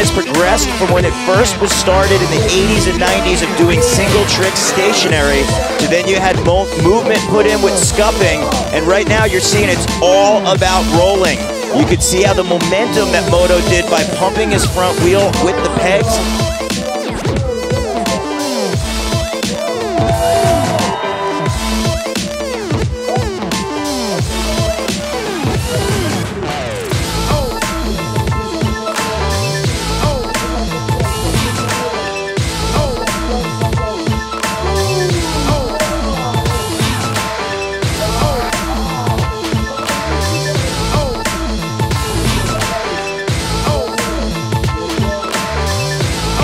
has progressed from when it first was started in the 80s and 90s of doing single trick stationary to then you had movement put in with scuffing, and right now you're seeing it's all about rolling. You could see how the momentum that Moto did by pumping his front wheel with the pegs.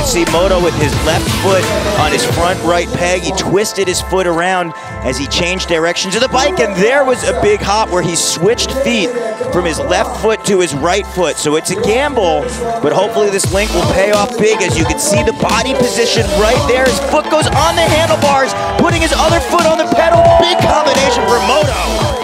See Moto with his left foot on his front right peg. He twisted his foot around as he changed directions of the bike, and there was a big hop where he switched feet from his left foot to his right foot. So it's a gamble, but hopefully this link will pay off big. As you can see the body position right there. His foot goes on the handlebars, putting his other foot on the pedal. Big combination for Moto.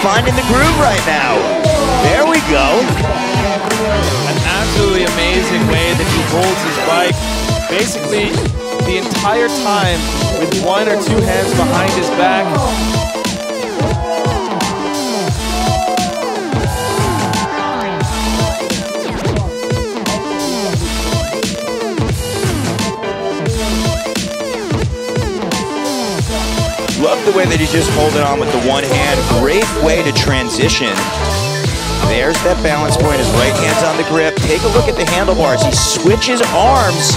Finding the groove right now. There we go. An absolutely amazing way that he holds his bike basically the entire time with one or two hands behind his back. Love the way that he's just holding on with the one hand. Great way to transition. There's that balance point. His right hand's on the grip. Take a look at the handlebars. He switches arms.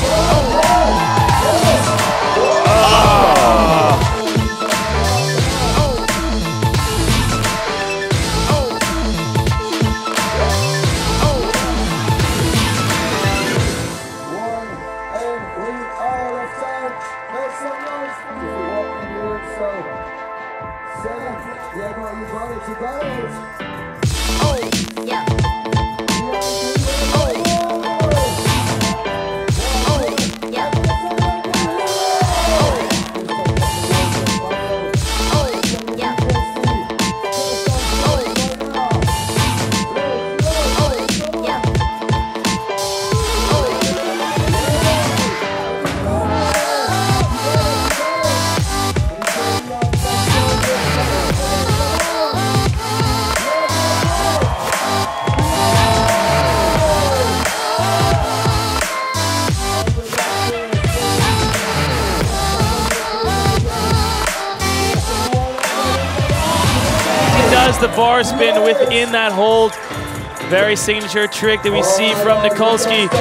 The bar spin within that hold. Very signature trick that we see from Nikolsky.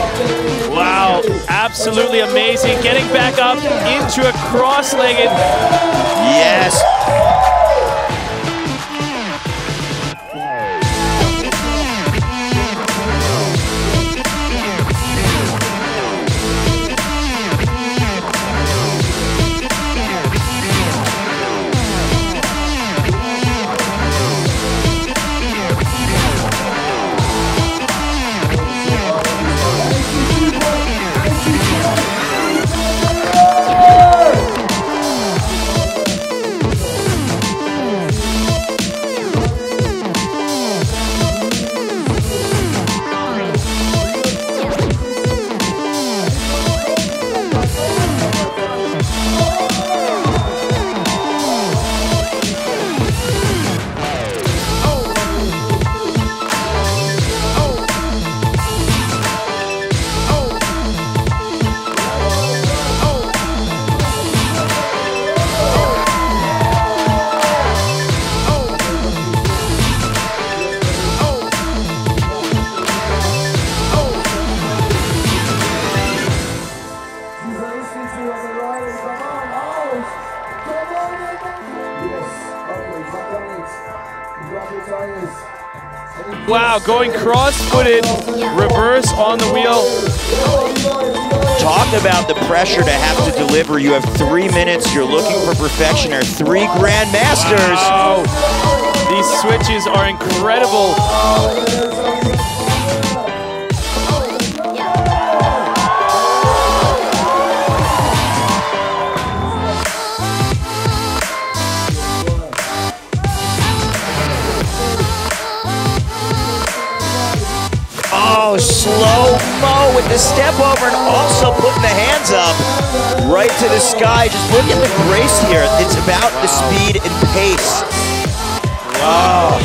Wow, absolutely amazing. Getting back up into a cross-legged. Yes. Wow, going cross-footed, reverse on the wheel. Talk about the pressure to have to deliver. You have 3 minutes. You're looking for perfection. Or 3 grandmasters. Wow. These switches are incredible. Oh, slow-mo with the step over and also putting the hands up right to the sky. Just look at the grace here. It's about the speed and pace. Wow.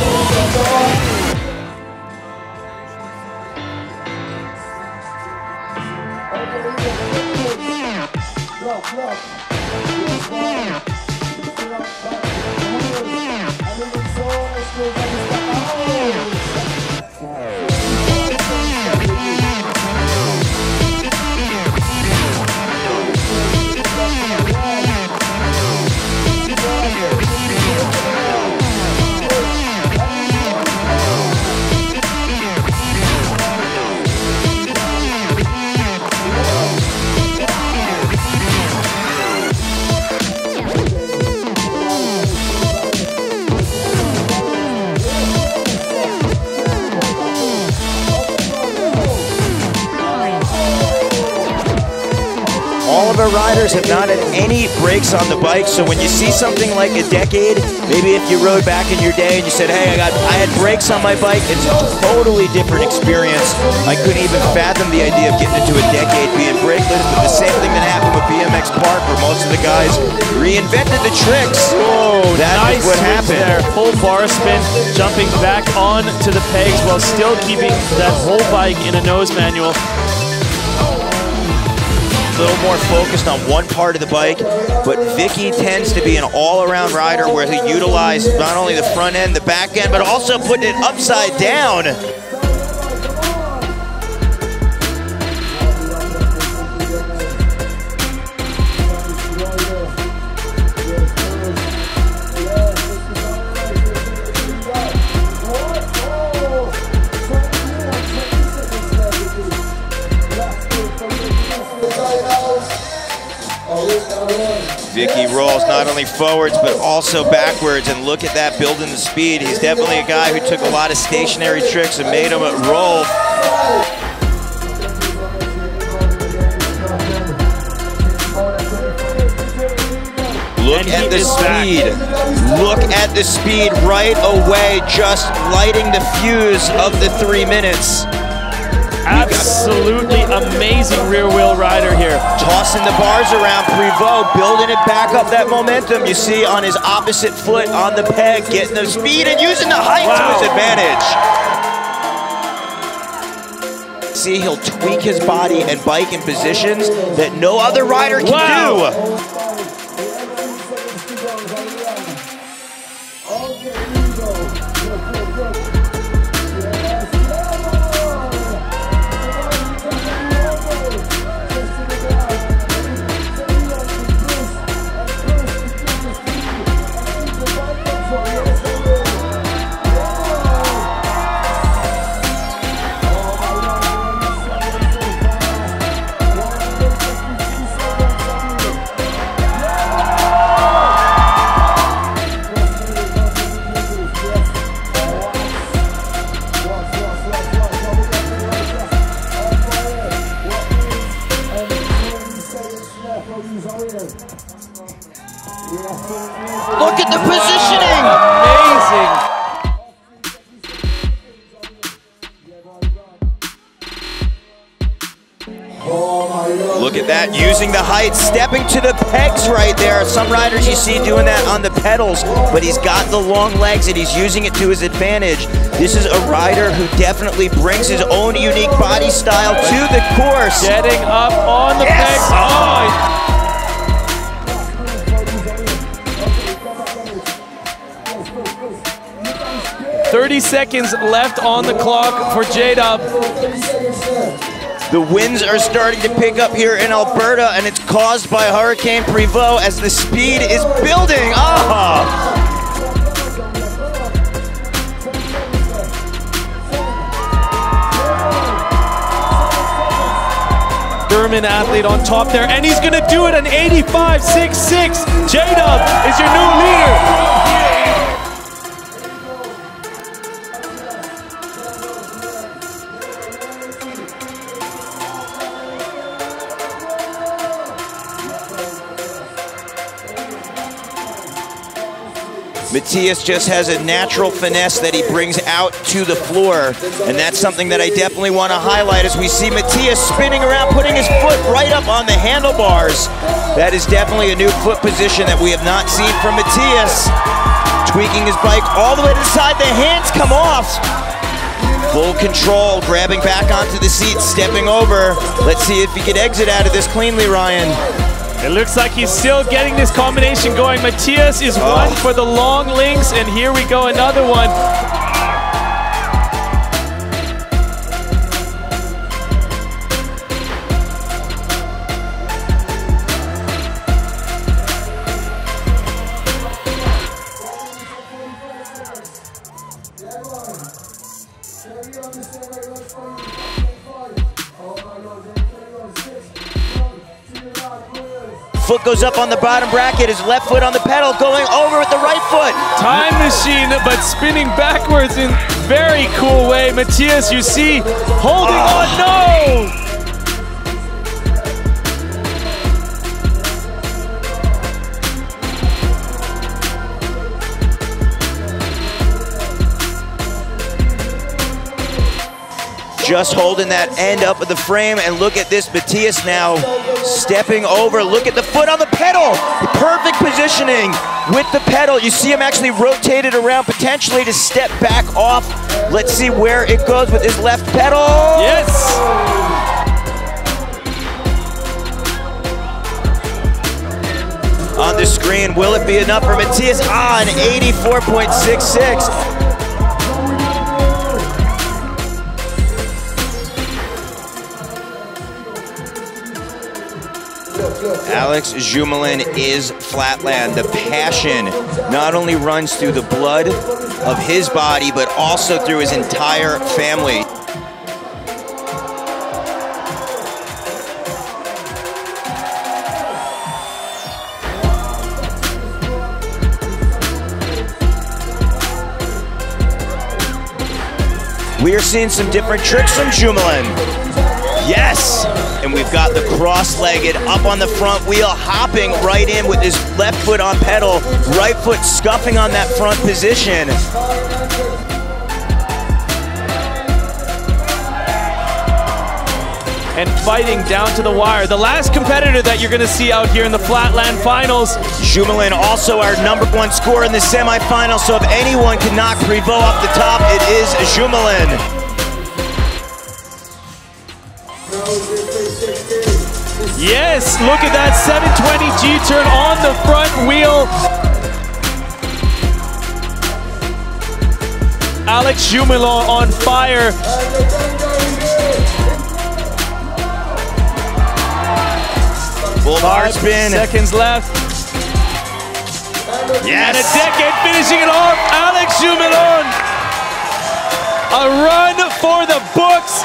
All of our riders have not had any breaks on the bike, so when you see something like a decade, maybe if you rode back in your day and you said, hey, I had brakes on my bike, it's a totally different experience. I couldn't even fathom the idea of getting into a decade being brakeless, but the same thing that happened with BMX Park, where most of the guys reinvented the tricks. Whoa, that's nice what happened there. Full bar spin, jumping back on to the pegs while still keeping that whole bike in a nose manual. A little more focused on one part of the bike, but Vicky tends to be an all-around rider where he utilized not only the front end, the back end, but also putting it upside down. Vicky rolls not only forwards, but also backwards, and look at that, building the speed. He's definitely a guy who took a lot of stationary tricks and made them roll. Look at the speed. Look at the speed right away, just lighting the fuse of the 3 minutes. Absolutely amazing rear wheel rider here. Tossing the bars around, Prevot, building it back up, that momentum. You see on his opposite foot on the peg, getting the speed and using the height to his advantage. See, he'll tweak his body and bike in positions that no other rider can do. Look at the positioning! Amazing! Look at that, using the height, stepping to the pegs right there. Some riders you see doing that on the pedals, but he's got the long legs and he's using it to his advantage. This is a rider who definitely brings his own unique body style to the course. Getting up on the pegs. Oh. 30 seconds left on the clock for J-Dub. The winds are starting to pick up here in Alberta, and it's caused by Hurricane Prevost as the speed is building. German athlete on top there, and he's gonna do it an 85.66. J-Dub is your new leader. Matthias just has a natural finesse that he brings out to the floor, and that's something that I definitely want to highlight as we see Matthias spinning around, putting his foot right up on the handlebars. That is definitely a new foot position that we have not seen from Matthias. Tweaking his bike all the way to the side, the hands come off. Full control, grabbing back onto the seat, stepping over. Let's see if he can exit out of this cleanly, Ryan. It looks like he's still getting this combination going. Matthias is one for the long links, and here we go, another one. Foot goes up on the bottom bracket, his left foot on the pedal, going over with the right foot. Time machine, but spinning backwards in very cool way. Matthias, you see, holding on, no! Just holding that end up of the frame, and look at this, Matthias now stepping over. Look at the foot on the pedal. Perfect positioning with the pedal. You see him actually rotated around potentially to step back off. Let's see where it goes with his left pedal. Yes! On the screen, will it be enough for Matthias? An 84.66. Alex Jumelin is Flatland. The passion not only runs through the blood of his body, but also through his entire family. We are seeing some different tricks from Jumelin. Yes! And we've got the cross-legged up on the front wheel, hopping right in with his left foot on pedal, right foot scuffing on that front position. And fighting down to the wire. The last competitor that you're gonna see out here in the Flatland finals. Jumelin also our #1 scorer in the semifinals, so if anyone can knock Prevost off the top, it is Jumelin. Yes, look at that 720 G-turn on the front wheel. Alex Jumelin on fire. Full bar spin. 5 seconds left. Yes. And a decade finishing it off. Alex Jumelin. A run for the books.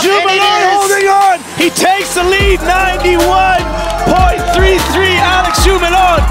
Jumelin holding on. He takes the lead, 91.33. Alex Jumelin.